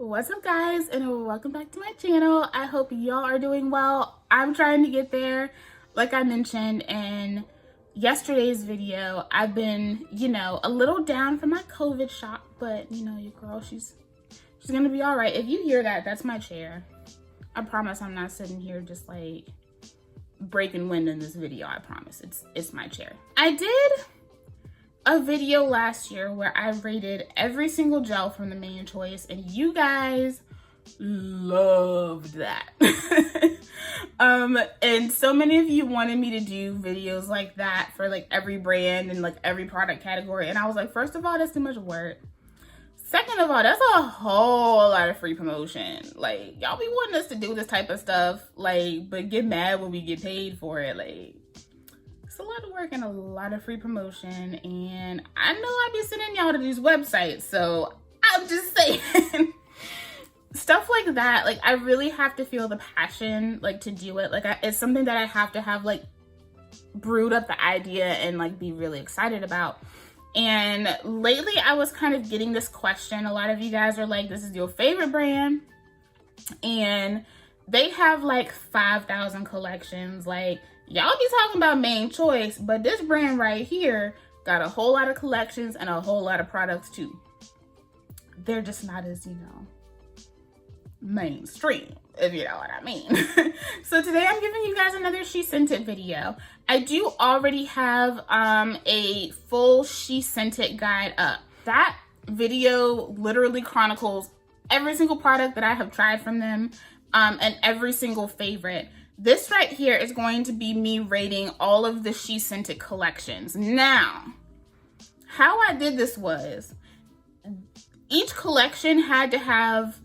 What's up, guys, and welcome back to my channel. I hope y'all are doing well. I'm trying to get there. Like I mentioned in yesterday's video, I've been, a little down from my COVID shot, but your girl, she's gonna be all right. If you hear that, that's my chair. I promise I'm not sitting here just like breaking wind in this video. I promise it's my chair. I did a video last year where I rated every single gel from the main choice, and you guys loved that. And so many of you wanted me to do videos like that for like every brand and like every product category, and I was like, first of all, that's too much work. Second of all, that's a whole lot of free promotion. Like, y'all be wanting us to do this type of stuff, like, but get mad when we get paid for it. Like, it's a lot of work and a lot of free promotion, and I know I be sending y'all to these websites, so I'm just saying. Stuff like that, like, I really have to feel the passion, like, to do it. Like, it's something that I have to have, like, brewed up the idea and, like, be really excited about. And lately, I was kind of getting this question. A lot of you guys are like, this is your favorite brand, and they have, like, 5,000 collections. Like, y'all be talking about main choice, but this brand right here got a whole lot of collections and a whole lot of products too. They're just not as, mainstream, if you know what I mean. So today I'm giving you guys another She Sent It video. I do already have a full She Sent It guide up. That video literally chronicles every single product that I have tried from them, and every single favorite. This right here is going to be me rating all of the She Sent It collections. Now, how I did this was, each collection had to have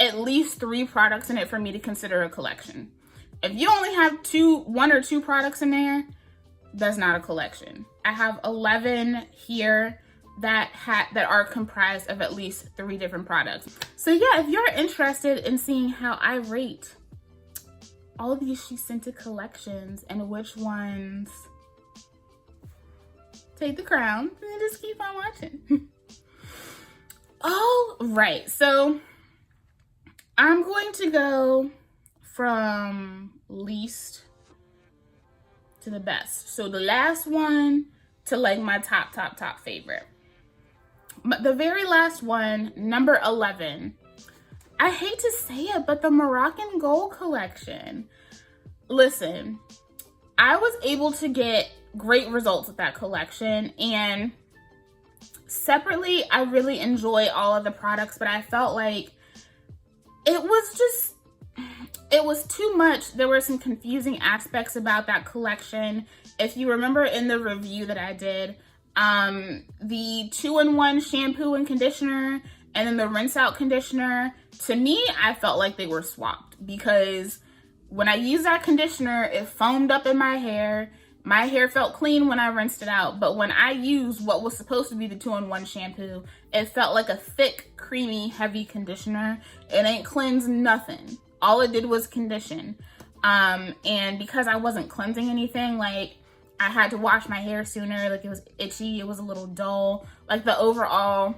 at least 3 products in it for me to consider a collection. If you only have 1 or 2 products in there, that's not a collection. I have 11 here that are comprised of at least 3 different products. So yeah, if you're interested in seeing how I rate all of these She Sent It collections and which ones take the crown, then just keep on watching. All right, so I'm going to go from least to the best. So the last one to like my top favorite. But the very last one, number 11. I hate to say it, but the Moroccan Gold collection. Listen, I was able to get great results with that collection, and separately, I really enjoy all of the products, but I felt like it was too much. There were some confusing aspects about that collection. If you remember in the review that I did, the 2-in-1 shampoo and conditioner and then the rinse out conditioner, to me, I felt like they were swapped, because when I used that conditioner, it foamed up in my hair. My hair felt clean when I rinsed it out, but when I used what was supposed to be the 2-in-1 shampoo, it felt like a thick, creamy, heavy conditioner. It ain't cleansed nothing. All it did was condition. And because I wasn't cleansing anything, like, I had to wash my hair sooner. Like, it was itchy, it was a little dull. Like, the overall,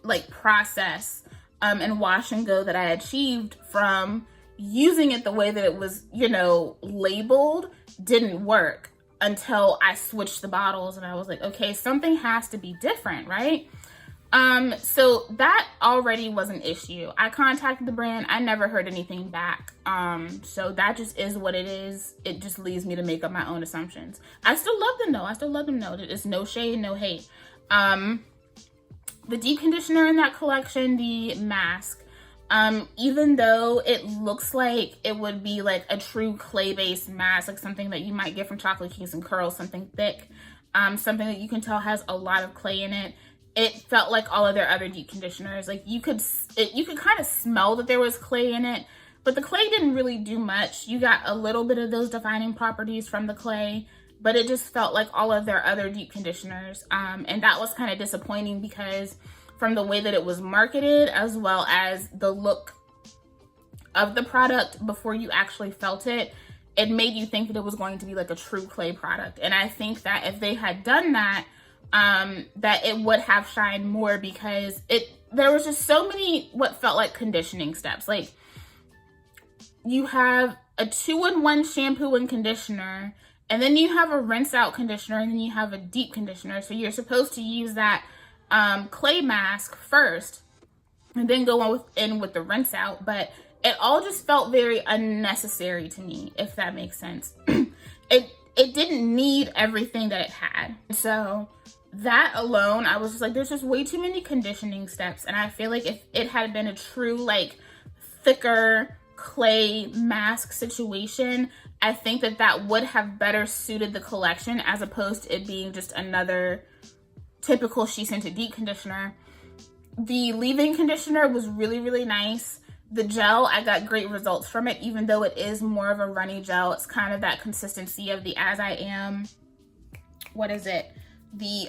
like, process and wash and go that I achieved from using it the way that it was, labeled, didn't work until I switched the bottles, and I was like, okay, something has to be different, right? So that already was an issue. I contacted the brand. I never heard anything back. So that just is what it is. It just leaves me to make up my own assumptions. I still love them though. I still love them though. It's no shade, no hate. The deep conditioner in that collection, the mask, even though it looks like it would be like a true clay-based mask, like something that you might get from Chocolate Kings and Curls, something thick, something that you can tell has a lot of clay in it, it felt like all of their other deep conditioners. Like, you could kind of smell that there was clay in it, but the clay didn't really do much. You got a little bit of those defining properties from the clay, but it just felt like all of their other deep conditioners. And that was kind of disappointing, because from the way that it was marketed, as well as the look of the product before you actually felt it, it made you think that it was going to be like a true clay product. And I think that if they had done that, that it would have shined more, because there was just so many what felt like conditioning steps. Like, you have a 2-in-1 shampoo and conditioner, and then you have a rinse out conditioner, and then you have a deep conditioner. So you're supposed to use that clay mask first and then go in with the rinse out, but it all just felt very unnecessary to me, if that makes sense. It didn't need everything that it had. So that alone, I was just like, there's just way too many conditioning steps. And I feel like if it had been a true, like, thicker clay mask situation, I think that would have better suited the collection, as opposed to it being just another typical She Scented deep conditioner. The leave-in conditioner was really, really nice. The gel, I got great results from it, even though it is more of a runny gel. It's kind of that consistency of the As I Am, what is it? The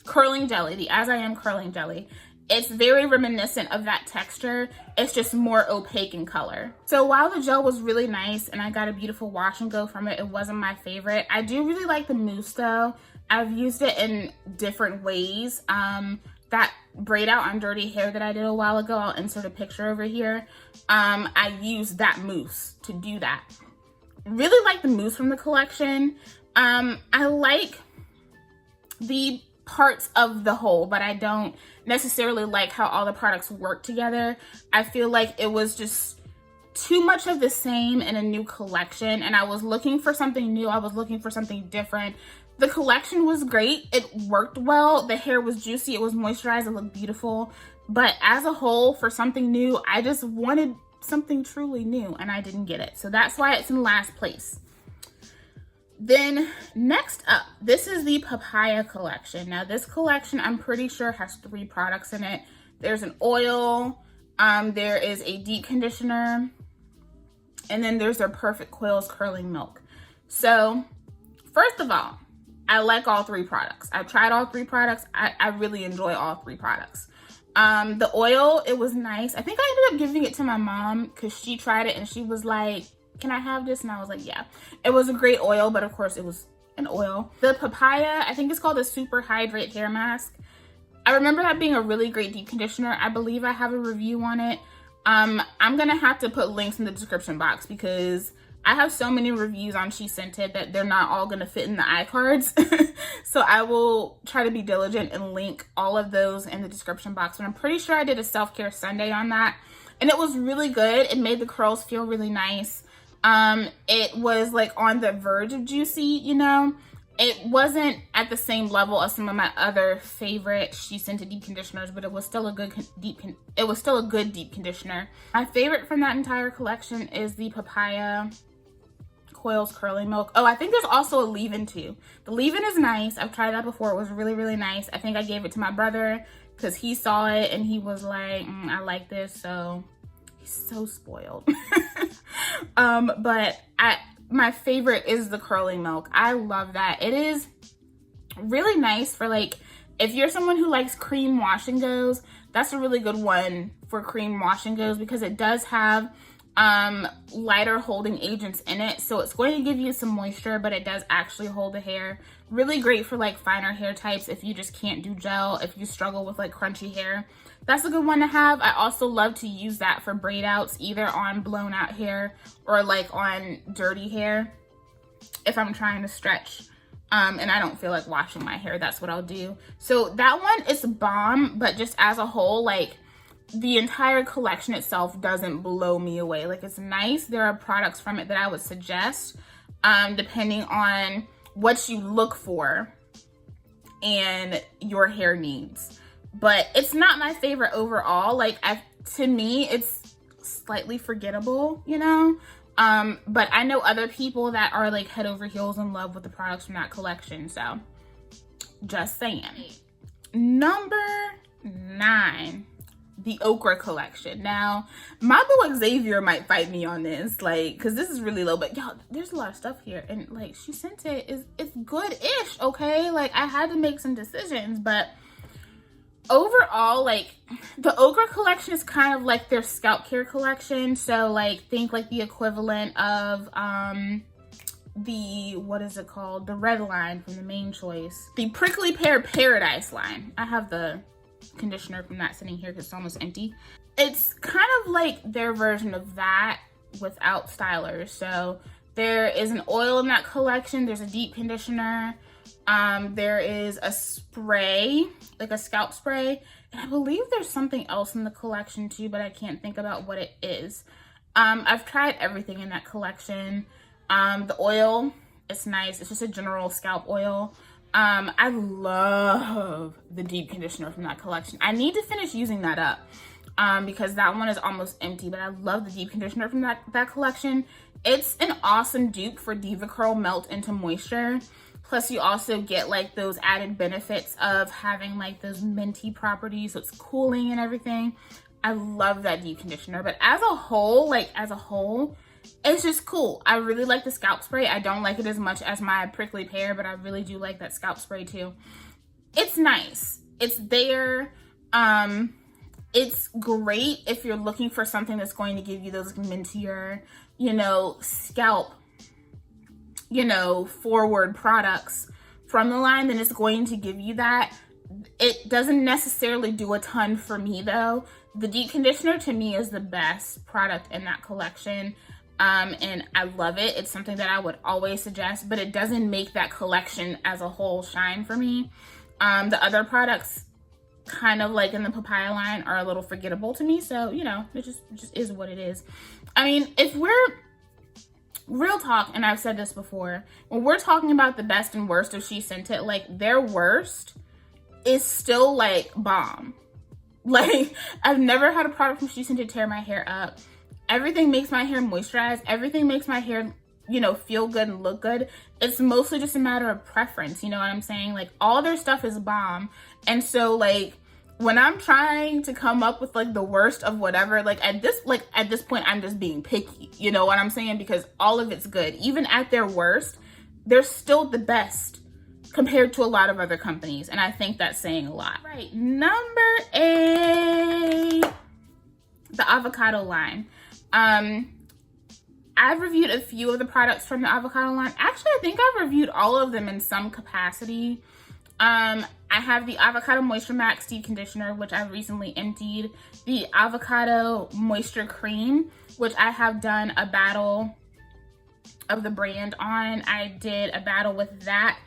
curling jelly, the As I Am curling jelly. It's very reminiscent of that texture. It's just more opaque in color. So while the gel was really nice and I got a beautiful wash and go from it, it wasn't my favorite. I do really like the mousse though. I've used it in different ways. That braid out on dirty hair that I did a while ago, I'll insert a picture over here. I used that mousse to do that. Really like the mousse from the collection. I like the parts of the whole, but I don't necessarily like how all the products work together. I feel like it was just too much of the same in a new collection, and I was looking for something new. I was looking for something different. The collection was great. It worked well. The hair was juicy. It was moisturized. It looked beautiful. But as a whole, for something new, I just wanted something truly new, and I didn't get it. So that's why it's in last place. Then next up, this is the PAPAYA collection. Now this collection, I'm pretty sure, has 3 products in it. There's an oil, there is a deep conditioner, and then there's their Perfect Coils Curling Milk. So first of all, I like all 3 products. I've tried all 3 products. I really enjoy all 3 products. The oil, it was nice. I think I ended up giving it to my mom because she tried it and she was like, can I have this? And I was like, yeah. It was a great oil, but of course it was an oil. The PAPAYA, I think it's called the Super Hydrate Hair Mask. I remember that being a really great deep conditioner. I believe I have a review on it. I'm gonna have to put links in the description box because I have so many reviews on She Scented that they're not all gonna fit in the iCards. So I will try to be diligent and link all of those in the description box. But I'm pretty sure I did a self-care Sunday on that. And it was really good. It made the curls feel really nice. It was like on the verge of juicy, you know. It wasn't at the same level as some of my other favorite She Scented deep conditioners, but it was still a good deep conditioner. My favorite from that entire collection is the PAPAYA Coils Curling Milk. Oh, I think there's also a leave-in too. The leave-in is nice. I've tried that before. It was really, really nice. I think I gave it to my brother because he saw it and he was like, I like this. So he's so spoiled. But my favorite is the curling milk. I love that. It is really nice for, like, if you're someone who likes cream wash and goes, that's a really good one for cream wash and goes because it does have lighter holding agents in it. So it's going to give you some moisture, but it does actually hold the hair. Really great for like finer hair types if you just can't do gel, if you struggle with like crunchy hair. That's a good one to have. I also love to use that for braid outs, either on blown out hair or like on dirty hair. If I'm trying to stretch and I don't feel like washing my hair, that's what I'll do. So that one is bomb, but just as a whole, like the entire collection itself doesn't blow me away. Like it's nice. There are products from it that I would suggest depending on what you look for and your hair needs. But it's not my favorite overall. Like to me, it's slightly forgettable, you know? But I know other people that are like head over heels in love with the products from that collection. So just saying. Number 9, the OKRA collection. Now, my boy Xavier might fight me on this, like, cause this is really low, but y'all, there's a lot of stuff here. And like She Scented it's good-ish, okay? Like I had to make some decisions, but overall, like the OKRA collection is kind of like their scalp care collection. So like think like the equivalent of the, what is it called? The red line from the Main Choice. The Prickly Pear Paradise line. I have the conditioner from that sitting here because it's almost empty. It's kind of like their version of that without stylers. So there is an oil in that collection. There's a deep conditioner. There is a spray, like a scalp spray. And I believe there's something else in the collection too, but I can't think about what it is. I've tried everything in that collection. The oil, it's nice. It's just a general scalp oil. I love the deep conditioner from that collection. I need to finish using that up because that one is almost empty, but I love the deep conditioner from that collection. It's an awesome dupe for Diva Curl Melt Into Moisture. Plus you also get like those added benefits of having like those minty properties, so it's cooling and everything. I love that deep conditioner, but as a whole, it's just cool. I really like the scalp spray. I don't like it as much as my prickly pear, but I really do like that scalp spray too. It's nice. It's there. It's great if you're looking for something that's going to give you those mintier, you know, scalp, you know, forward products from the line, then it's going to give you that. It doesn't necessarily do a ton for me though. The deep conditioner to me is the best product in that collection. And I love it. It's something that I would always suggest, but it doesn't make that collection as a whole shine for me. The other products, kind of like in the Papaya line, are a little forgettable to me. So, you know, it just is what it is. I mean, if we're real talk, and I've said this before, when we're talking about the best and worst of She Sent It, like their worst is still like bomb. Like I've never had a product from She Sent It tear my hair up. Everything makes my hair moisturize. Everything makes my hair, you know, feel good and look good. It's mostly just a matter of preference. You know what I'm saying? Like all their stuff is bomb. And so like when I'm trying to come up with like the worst of whatever, like at this point, I'm just being picky. You know what I'm saying? Because all of it's good. Even at their worst, they're still the best compared to a lot of other companies. And I think that's saying a lot. Right, number 8, the avocado line. I've reviewed a few of the products from the avocado line. Actually, I think I've reviewed all of them in some capacity. I have the Avocado Moisture Max Deep Conditioner, which I recently emptied. The Avocado Moisture Cream, which I have done a battle of the brand on. I did a battle with that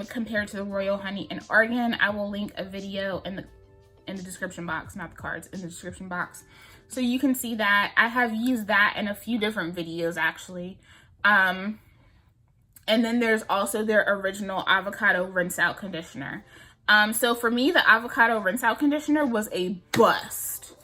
compared to the Royal Honey and Argan. I will link a video in the description box, not the cards, in the description box. So you can see that. I have used that in a few different videos actually. And then there's also their original avocado rinse out conditioner. So for me, the avocado rinse out conditioner was a bust,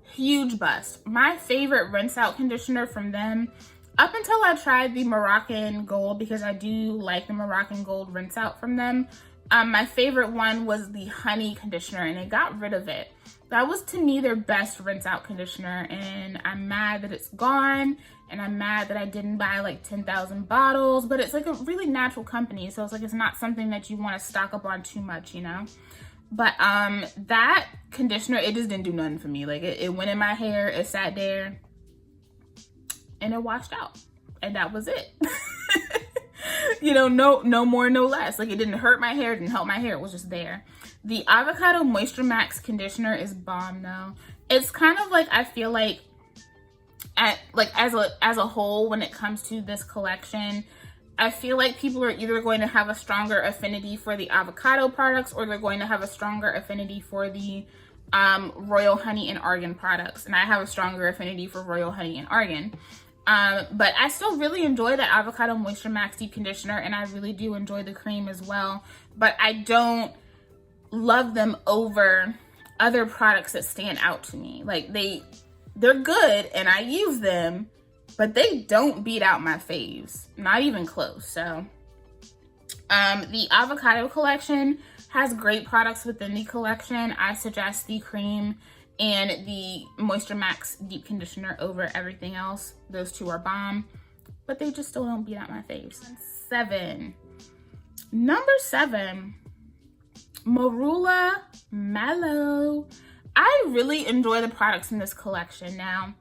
huge bust. My favorite rinse out conditioner from them, up until I tried the Moroccan Gold, because I do like the Moroccan Gold rinse out from them. My favorite one was the honey conditioner, and they got rid of it. That was to me their best rinse out conditioner, and I'm mad that it's gone, and I'm mad that I didn't buy like 10,000 bottles, but it's like a really natural company, so it's like it's not something that you want to stock up on too much, you know. But that conditioner, it just didn't do nothing for me. Like it went in my hair, it sat there, and it washed out, and that was it. You know, no more, no less. Like it didn't hurt my hair, it didn't help my hair, it was just there. The Avocado Moisture Max conditioner is bomb though. It's kind of like, I feel like as a whole, when it comes to this collection, I feel like people are either going to have a stronger affinity for the avocado products, or they're going to have a stronger affinity for the Royal Honey and Argan products. And I have a stronger affinity for Royal Honey and Argan. But I still really enjoy that Avocado Moisture Max Deep Conditioner, and I really do enjoy the cream as well. But I don't love them over other products that stand out to me. Like they're good and I use them, but they don't beat out my faves, not even close. So the avocado collection has great products within the collection. I suggest the cream and the Moisture Max Deep Conditioner over everything else. Those two are bomb, but they just still don't beat out my faves. Number 7, MARULA MALLOW. I really enjoy the products in this collection. Now,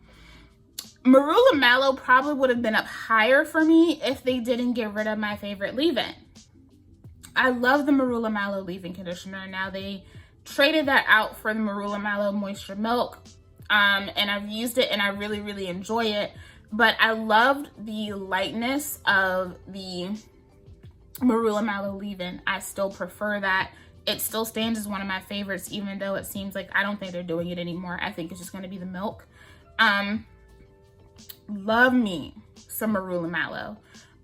MARULA MALLOW probably would have been up higher for me if they didn't get rid of my favorite leave-in. I love the MARULA MALLOW leave-in conditioner. Now they traded that out for the MARULA Mallow Moisture Milk. And I've used it and I really, really enjoy it. But I loved the lightness of the MARULA Mallow leave-in. I still prefer that. It still stands as one of my favorites, even though it seems like I don't think they're doing it anymore. I think it's just going to be the milk. Love me some MARULA Mallow.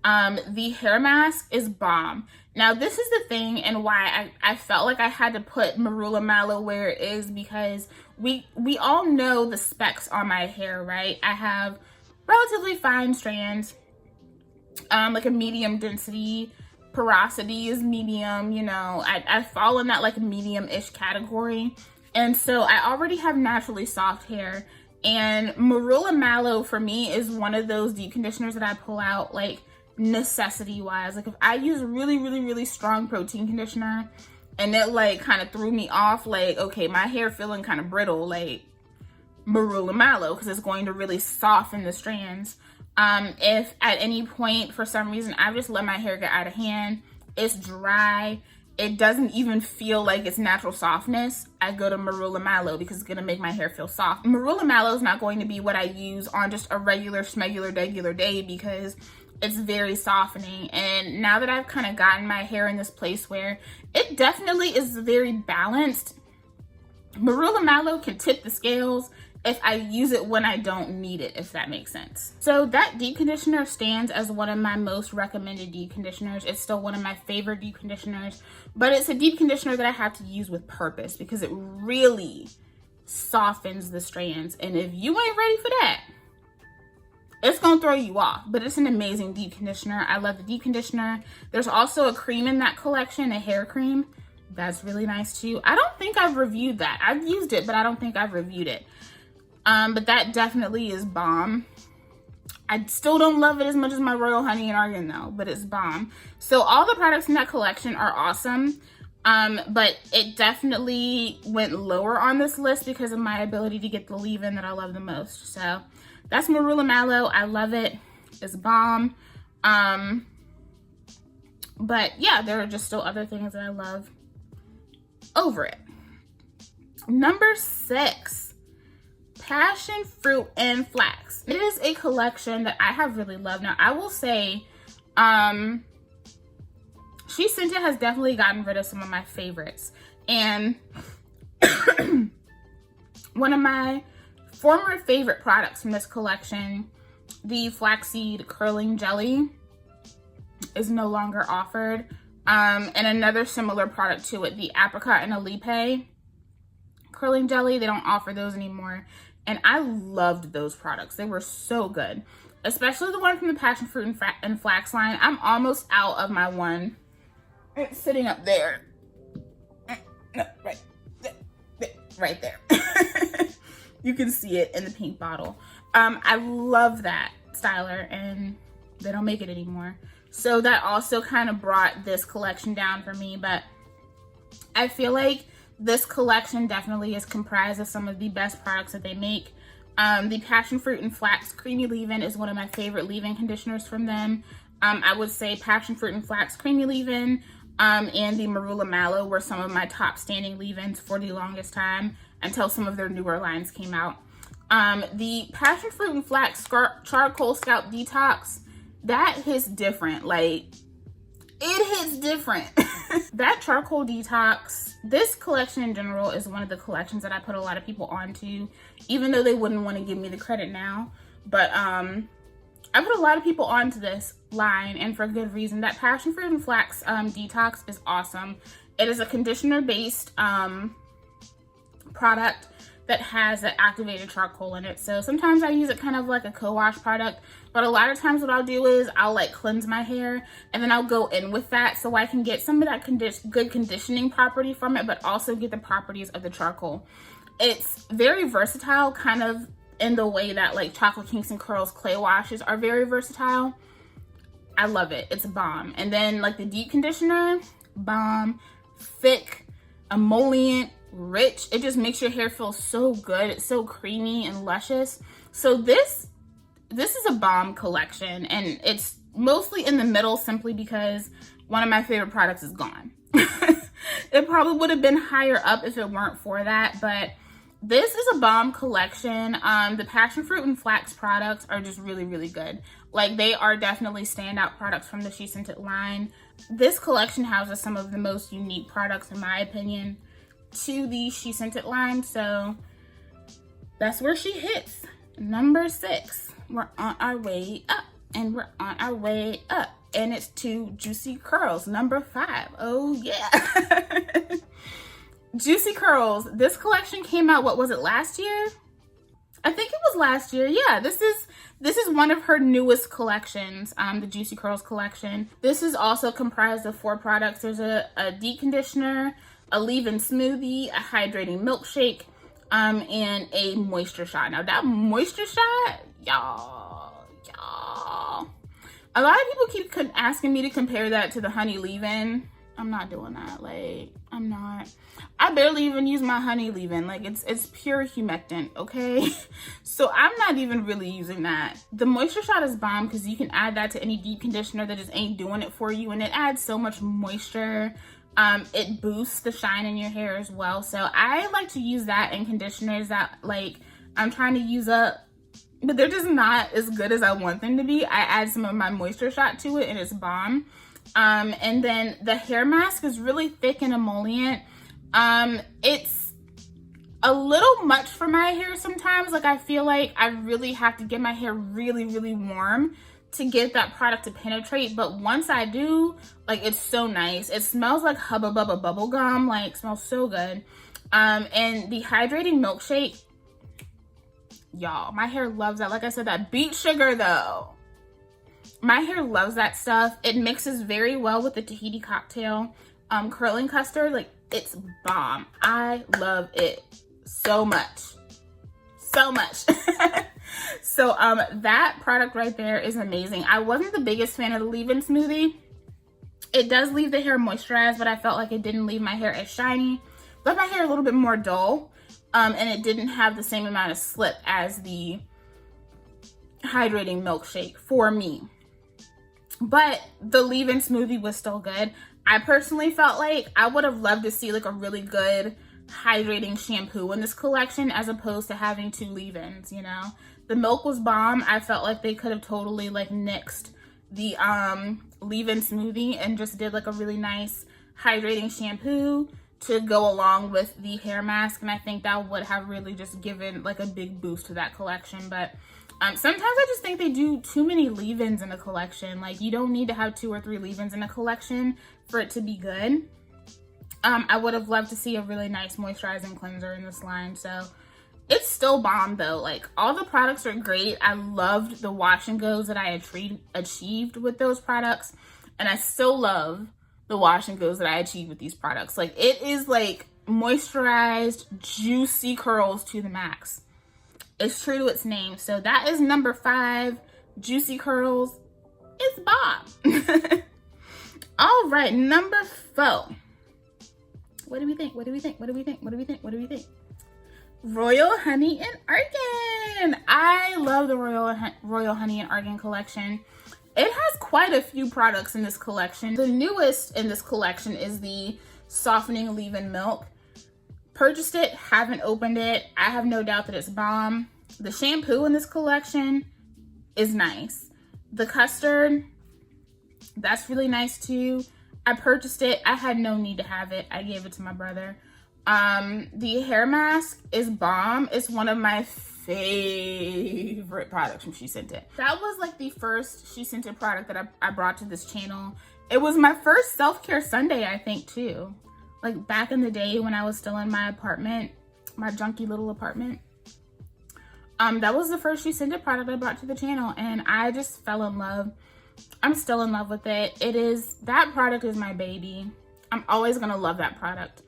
The hair mask is bomb. Now, this is the thing and why I felt like I had to put MARULA Mallow where it is, because we all know the specs on my hair, right? I have relatively fine strands, like a medium density. Porosity is medium, you know. I fall in that like medium-ish category. And so I already have naturally soft hair. And MARULA Mallow for me is one of those deep conditioners that I pull out like necessity-wise. Like if I use a really, really, really strong protein conditioner and it like kind of threw me off, like, okay, my hair feeling kind of brittle, like MARULA Mallow, because it's going to really soften the strands. If at any point for some reason I just let my hair get out of hand, it's dry, it doesn't even feel like it's natural softness, I go to MARULA Mallow because it's gonna make my hair feel soft. MARULA Mallow is not going to be what I use on just a regular day because it's very softening. And now that I've kind of gotten my hair in this place where it definitely is very balanced, MARULA Mallow can tip the scales if I use it when I don't need it, if that makes sense. So that deep conditioner stands as one of my most recommended deep conditioners. It's still one of my favorite deep conditioners, but it's a deep conditioner that I have to use with purpose because it really softens the strands. And if you ain't ready for that, it's gonna throw you off. But it's an amazing deep conditioner. I love the deep conditioner. There's also a cream in that collection, a hair cream. That's really nice too. I don't think I've reviewed that. I've used it, but I don't think I've reviewed it. But that definitely is bomb. I still don't love it as much as my Royal Honey and Argan though, but it's bomb. So all the products in that collection are awesome. But it definitely went lower on this list because of my ability to get the leave-in that I love the most. So that's MARULA Mallow. I love it. It's bomb. But yeah, there are just still other things that I love over it. Number 6. Passion Fruit and Flax. It is a collection that I have really loved. Now, I will say, She Sent It has definitely gotten rid of some of my favorites. And one of my former favorite products from this collection, the Flaxseed Curling Jelly, is no longer offered. And another similar product to it, the Apricot and Alipe Curling Jelly, they don't offer those anymore. And I loved those products. They were so good. Especially the one from the Passion Fruit and Flax line. I'm almost out of my one. It's sitting up there. No, right there. You can see it in the pink bottle. I love that styler and they don't make it anymore. So that also kind of brought this collection down for me. But I feel like this collection definitely is comprised of some of the best products that they make. The Passion Fruit and Flax Creamy Leave-In is one of my favorite leave-in conditioners from them. I would say Passion Fruit and Flax Creamy Leave-In and the MARULA Mallow were some of my top standing leave-ins for the longest time until some of their newer lines came out. The Passion Fruit and Flax Charcoal Scalp Detox, that hits different. Like, it hits different. That charcoal detox, this collection in general is one of the collections that I put a lot of people onto, even though they wouldn't want to give me the credit now. But I put a lot of people onto this line, and for good reason. That Passion Fruit and Flax detox is awesome. It is a conditioner-based product that has that activated charcoal in it. So sometimes I use it kind of like a co-wash product, but a lot of times what I'll do is I'll like cleanse my hair and then I'll go in with that so I can get some of that good conditioning property from it, but also get the properties of the charcoal. It's very versatile, kind of in the way that like Chocolate Kinks and Curls clay washes are very versatile. I love it. It's a bomb. And then like the deep conditioner, bomb, thick, emollient, rich. It just makes your hair feel so good. It's so creamy and luscious. So this is a bomb collection, and it's mostly in the middle simply because one of my favorite products is gone. It probably would have been higher up if it weren't for that, but this is a bomb collection. The passion fruit and flax products are just really, really good. Like, they are definitely standout products from the She Scented line. This collection houses some of the most unique products, in my opinion, to the She Scented line. So that's where she hits. Number 6. We're on our way up, and we're on our way up. And it's to Juicy Curls, number 5. Oh yeah. Juicy Curls. This collection came out, what was it, last year? I think it was last year. Yeah, this is one of her newest collections, the Juicy Curls collection. This is also comprised of 4 products. There's a deep conditioner, a leave-in smoothie, a hydrating milkshake, and a moisture shot. Now that moisture shot, y'all. A lot of people keep asking me to compare that to the honey leave-in. I'm not doing that. Like, I'm not. I barely even use my honey leave-in. Like, it's pure humectant, okay? So I'm not even really using that. The moisture shot is bomb because you can add that to any deep conditioner that just ain't doing it for you, and it adds so much moisture. It boosts the shine in your hair as well. So I like to use that in conditioners that, like, I'm trying to use up, but they're just not as good as I want them to be. I add some of my moisture shot to it, and it's bomb. And then the hair mask is really thick and emollient. It's a little much for my hair sometimes. Like, I feel like I really have to get my hair really, really warm to get that product to penetrate. But once I do, like, it's so nice. It smells like Hubba Bubba bubble gum. Like, smells so good. And the hydrating milkshake, y'all, my hair loves that. Like I said, that beet sugar though, my hair loves that stuff. It mixes very well with the Tahiti cocktail curling custard. Like, it's bomb. I love it so much. So much. So that product right there is amazing. I wasn't the biggest fan of the leave-in smoothie. It does leave the hair moisturized, but I felt like it didn't leave my hair as shiny. Left my hair a little bit more dull. And it didn't have the same amount of slip as the hydrating milkshake for me. But the leave-in smoothie was still good. I personally felt like I would have loved to see like a really good hydrating shampoo in this collection as opposed to having 2 leave-ins, you know? The milk was bomb. I felt like they could have totally like nixed the leave-in smoothie and just did like a really nice hydrating shampoo to go along with the hair mask, and I think that would have really just given like a big boost to that collection. But sometimes I just think they do too many leave-ins in a collection. Like, you don't need to have 2 or 3 leave-ins in a collection for it to be good. I would have loved to see a really nice moisturizing cleanser in this line. So it's still bomb though. Like, all the products are great. I loved the wash and goes that I achieved with those products, and I still love the wash and goes that I achieved with these products. Like, it is like moisturized, juicy curls to the max. It's true to its name. So that is number 5, Juicy Curls. It's bomb. All right, number 4. What do we think? What do we think? What do we think? What do we think? What do we think? Royal Honey and Argan. I love the Royal Honey and Argan collection. It has quite a few products in this collection. The newest in this collection is the Softening Leave-In Milk. Purchased it, haven't opened it. I have no doubt that it's bomb. The shampoo in this collection is nice. The custard, that's really nice too. I purchased it. I had no need to have it. I gave it to my brother. The hair mask is bomb. It's one of my favorite products from She Scented. That was like the first She Scented product that I brought to this channel. It was my first self-care Sunday, I think, too. Like, back in the day when I was still in my apartment, my junky little apartment. That was the first She Scented product I brought to the channel, and I just fell in love. I'm still in love with it. That product is my baby. I'm always gonna love that product.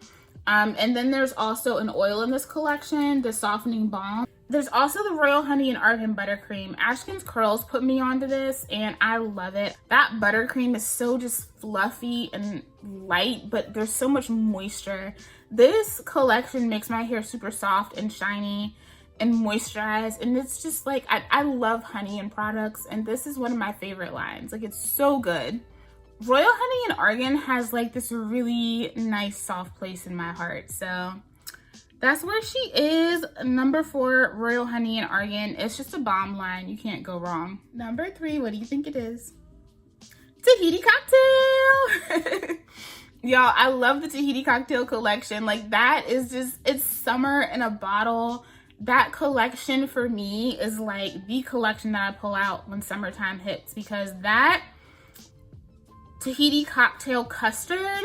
And then there's also an oil in this collection, the Softening Balm. There's also the Royal Honey and Argan Buttercream. Ashkin's Curls put me onto this, and I love it. That buttercream is so just fluffy and light, but there's so much moisture. This collection makes my hair super soft and shiny and moisturized, and it's just like, I love honey and products, and this is one of my favorite lines. Like, it's so good. Royal Honey and Argan has like this really nice soft place in my heart. So that's where she is. Number 4, Royal Honey and Argan. It's just a bomb line. You can't go wrong. Number 3, what do you think it is? Tahiti Cocktail. Y'all, I love the Tahiti Cocktail collection. Like, that is just, it's summer in a bottle. That collection for me is like the collection that I pull out when summertime hits, because that Tahiti Cocktail custard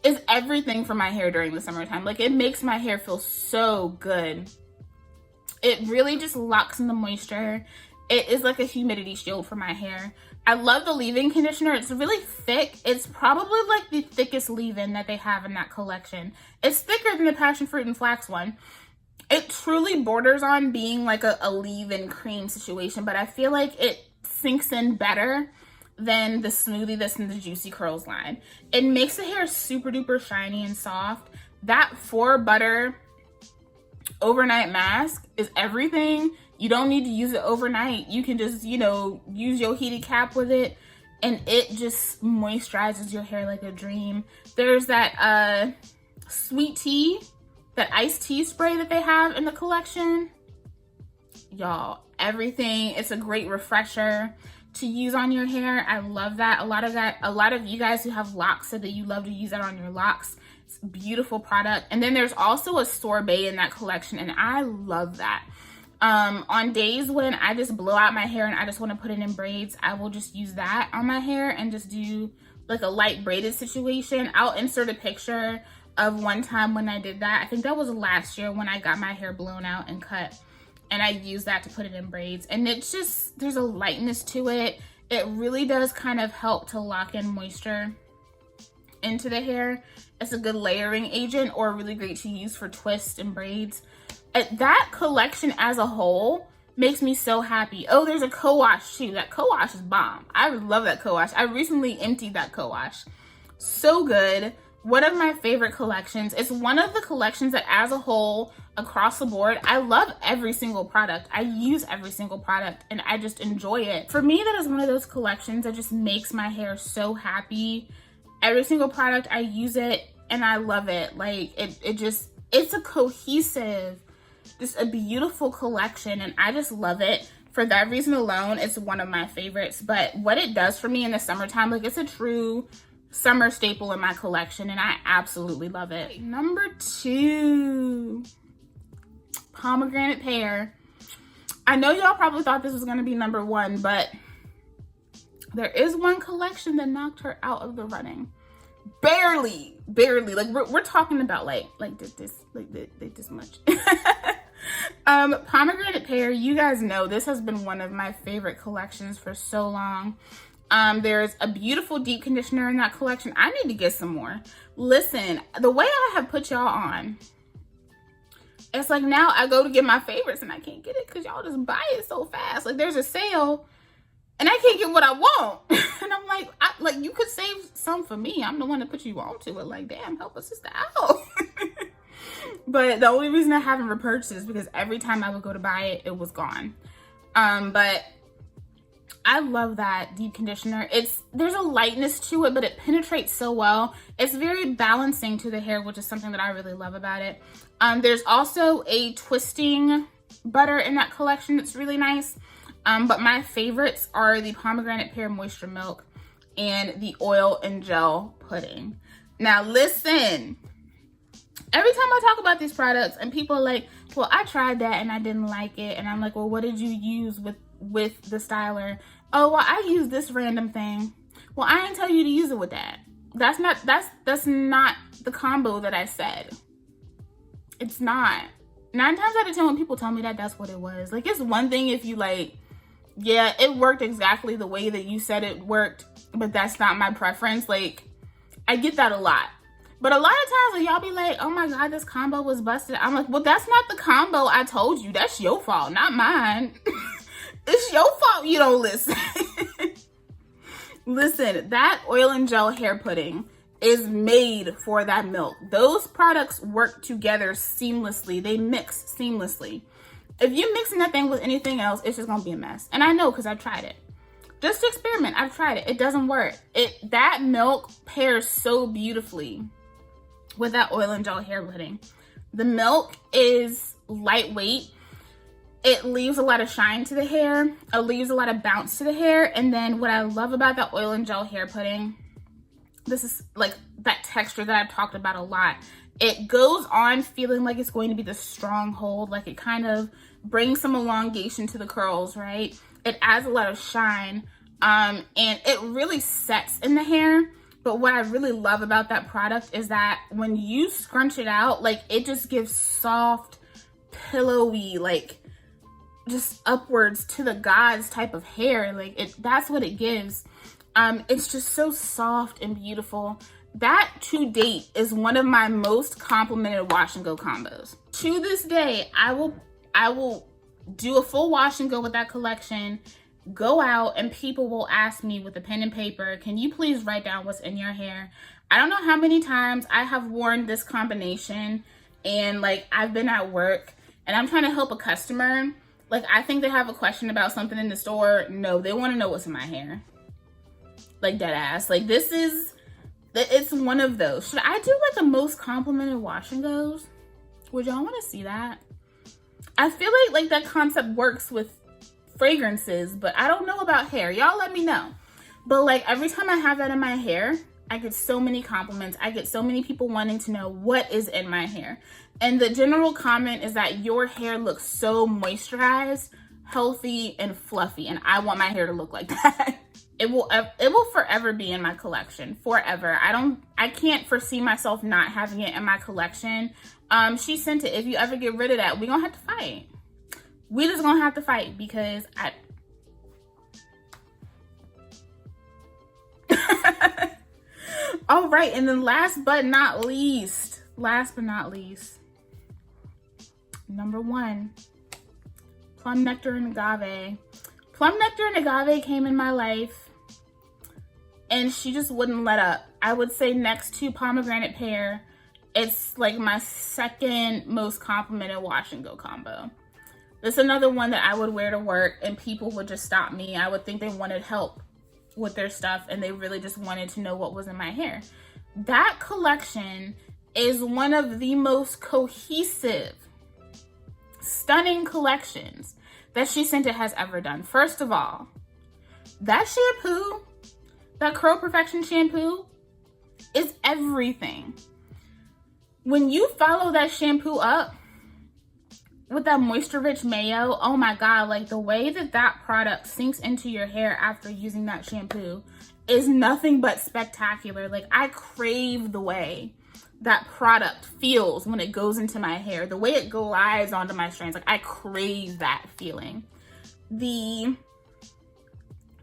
is everything for my hair during the summertime. Like, it makes my hair feel so good. It really just locks in the moisture. It is like a humidity shield for my hair. I love the leave-in conditioner. It's really thick. It's probably like the thickest leave-in that they have in that collection. It's thicker than the Passion Fruit and Flax one. It truly borders on being like a leave-in cream situation, but I feel like it sinks in better than the Smoothie This and the Juicy Curls line. It makes the hair super duper shiny and soft. That 4 butter overnight mask is everything. You don't need to use it overnight. You can just, you know, use your heated cap with it, and it just moisturizes your hair like a dream. There's that sweet tea, that iced tea spray that they have in the collection. Y'all, everything. It's a great refresher to use on your hair. I love that. A lot of you guys who have locks said that you love to use that on your locks. It's a beautiful product. And then there's also a sorbet in that collection, and I love that. On days when I just blow out my hair and I just want to put it in braids, I will just use that on my hair and just do like a light braided situation. I'll insert a picture of one time when I did that. I think that was last year when I got my hair blown out and cut, and I used that to put it in braids. And it's just, there's a lightness to it. It really does kind of help to lock in moisture into the hair. It's a good layering agent, or really great to use for twists and braids. That collection as a whole makes me so happy. Oh, there's a co-wash too. That co-wash is bomb. I love that co-wash. I recently emptied that co-wash. So good. One of my favorite collections. It's one of the collections that as a whole, across the board, I love every single product. I use every single product and I just enjoy it. For me, that is one of those collections that just makes my hair so happy. Every single product, I use it and I love it. Like, it's a cohesive, just a beautiful collection, and I just love it. For that reason alone, it's one of my favorites. But what it does for me in the summertime, like, it's a true summer staple in my collection, and I absolutely love it. Number 2, Pomegranate Pear. I know y'all probably thought this was gonna be number 1, but there is one collection that knocked her out of the running. Barely. Like, we're talking about like this much. Pomegranate Pear, you guys know this has been one of my favorite collections for so long. There's a beautiful deep conditioner in that collection. I need to get some more. Listen, the way I have put y'all on, it's like now I go to get my favorites and I can't get it because y'all just buy it so fast. Like, there's a sale and I can't get what I want. And I'm like, you could save some for me. I'm the one that put you on to it. Like, damn, help a sister out. But the only reason I haven't repurchased it is because every time I would go to buy it, it was gone. But I love that deep conditioner. There's a lightness to it, but it penetrates so well. It's very balancing to the hair, which is something that I really love about it. There's also a twisting butter in that collection that's really nice. But my favorites are the Pomegranate Pear Moisture Milk and the Oil and Gel Pudding. Now listen, every time I talk about these products and people are like, well, I tried that and I didn't like it. And I'm like, well, what did you use with the styler? Oh, well, I used this random thing. Well, I didn't tell you to use it with that. That's not the combo that I said. It's not. 9 times out of 10 when people tell me that, that's what it was. Like, it's one thing if you like, yeah, it worked exactly the way that you said it worked, but that's not my preference. Like, I get that a lot. But a lot of times when y'all be like, oh my God, this combo was busted. I'm like, well, that's not the combo I told you. That's your fault, not mine. It's your fault you don't listen. Listen, that oil and gel hair pudding is made for that milk. Those products work together seamlessly. They mix seamlessly. If you're mixing that thing with anything else, it's just gonna be a mess. And I know because I've tried it. just to experiment. I've tried it. It doesn't work. That milk pairs so beautifully with that oil and gel hair pudding. The milk is lightweight. It leaves a lot of shine to the hair. It leaves a lot of bounce to the hair. And then what I love about that oil and gel hair pudding, this is like that texture that I've talked about a lot. It goes on feeling like it's going to be the stronghold, like it kind of brings some elongation to the curls, right? It adds a lot of shine, and it really sets in the hair. But what I really love about that product is that when you scrunch it out, like it just gives soft, pillowy, like just upwards to the gods type of hair. Like that's what it gives. It's just so soft and beautiful. That to date is one of my most complimented wash and go combos. To this day, I will do a full wash and go with that collection, go out, and people will ask me with a pen and paper, can you please write down what's in your hair? I don't know how many times I have worn this combination and like I've been at work and I'm trying to help a customer. Like I think they have a question about something in the store. No, they want to know what's in my hair. Like dead ass. Like it's one of those. Should I do like the most complimented wash and goes? Would y'all want to see that? I feel like that concept works with fragrances, but I don't know about hair. Y'all let me know. But like every time I have that in my hair, I get so many compliments. I get so many people wanting to know what is in my hair. And the general comment is that your hair looks so moisturized, healthy, and fluffy. And I want my hair to look like that. It will forever be in my collection, forever. I can't foresee myself not having it in my collection. She sent it. If you ever get rid of that, we're gonna have to fight. We just gonna have to fight because all right, and then last but not least, number 1, Plum Nectar and Agave. Plum Nectar and Agave came in my life and she just wouldn't let up. I would say next to Pomegranate Pear, it's like my second most complimented wash and go combo. This is another one that I would wear to work and people would just stop me. I would think they wanted help with their stuff and they really just wanted to know what was in my hair. That collection is one of the most cohesive, stunning collections that She Sent It has ever done. First of all, that shampoo, that Curl Perfection shampoo, is everything. When you follow that shampoo up with that moisture rich mayo, oh my God, like the way that that product sinks into your hair after using that shampoo is nothing but spectacular. Like I crave the way that product feels when it goes into my hair, the way it glides onto my strands. Like I crave that feeling. The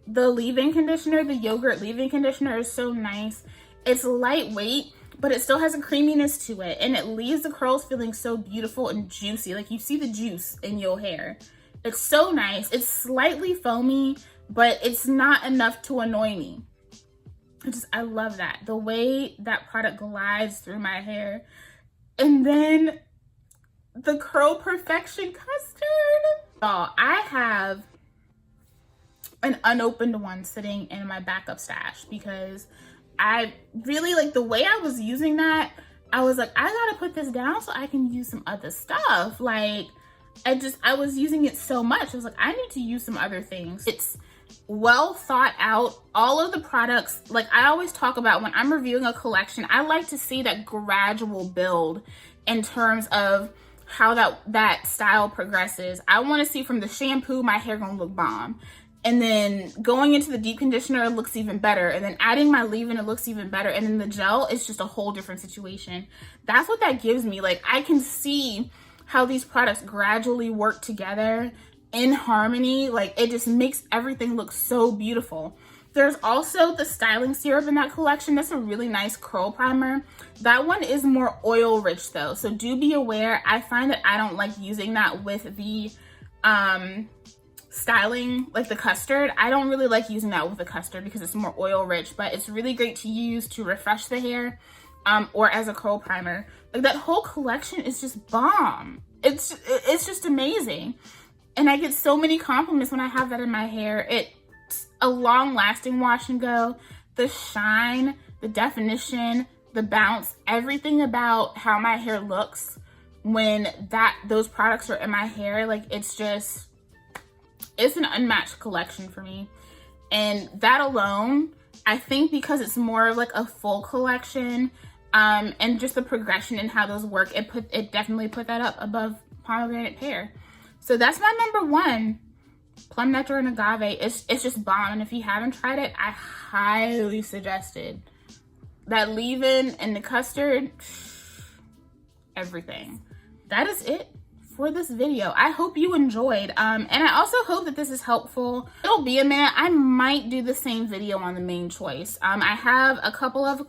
leave-in conditioner, the yogurt leave-in conditioner is so nice. It's lightweight, but it still has a creaminess to it, and it leaves the curls feeling so beautiful and juicy. Like you see the juice in your hair. It's so nice. It's slightly foamy, but it's not enough to annoy me. I love that. The way that product glides through my hair. And then the Curl Perfection custard. Oh, I have an unopened one sitting in my backup stash because I really like the way I was using that. I was like, I gotta put this down so I can use some other stuff. Like, I was using it so much. I was like, I need to use some other things. It's well thought out. All of the products, like I always talk about when I'm reviewing a collection, I like to see that gradual build in terms of how that style progresses. I want to see from the shampoo, my hair gonna look bomb. And then going into the deep conditioner, it looks even better. And then adding my leave-in, it looks even better. And then the gel is just a whole different situation. That's what that gives me. Like I can see how these products gradually work together in harmony. Like it just makes everything look so beautiful. There's also the styling syrup in that collection. That's a really nice curl primer. That one is more oil rich though. So do be aware. I find that I don't like using that with the styling, like the custard. I don't really like using that with the custard because it's more oil rich, but it's really great to use to refresh the hair or as a curl primer. Like that whole collection is just bomb. It's just amazing. And I get so many compliments when I have that in my hair. a long-lasting wash and go. The shine, the definition, the bounce, everything about how my hair looks when those products are in my hair, like it's an unmatched collection for me. And that alone, I think because it's more of like a full collection, and just the progression and how those work, it definitely put that up above Pomegranate Pear. So that's my number one, Plum Nectar and Agave. It's just bomb, and if you haven't tried it, I highly suggest it. That leave-in and the custard, everything. That is it for this video. I hope you enjoyed, and I also hope that this is helpful. It'll be a minute. I might do the same video on the main choice. I have a couple of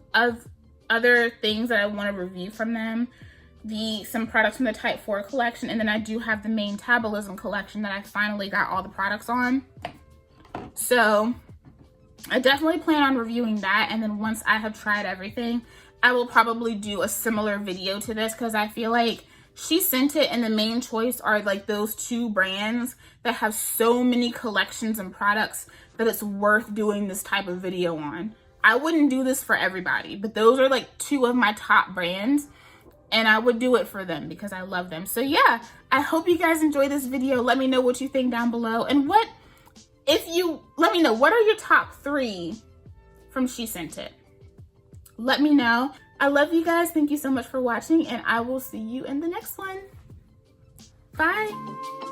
other things that I want to review from them. Some products from the Type 4 collection, and then I do have the main Metabolism collection that I finally got all the products on. So I definitely plan on reviewing that, and then once I have tried everything, I will probably do a similar video to this, because I feel like She Sent It and the main choice are like those two brands that have so many collections and products that it's worth doing this type of video on. I wouldn't do this for everybody, but those are like two of my top brands, and I would do it for them because I love them. So yeah, I hope you guys enjoy this video. Let me know what you think down below, and let me know, what are your top 3 from She Sent It? Let me know. I love you guys. Thank you so much for watching, and I will see you in the next one. Bye.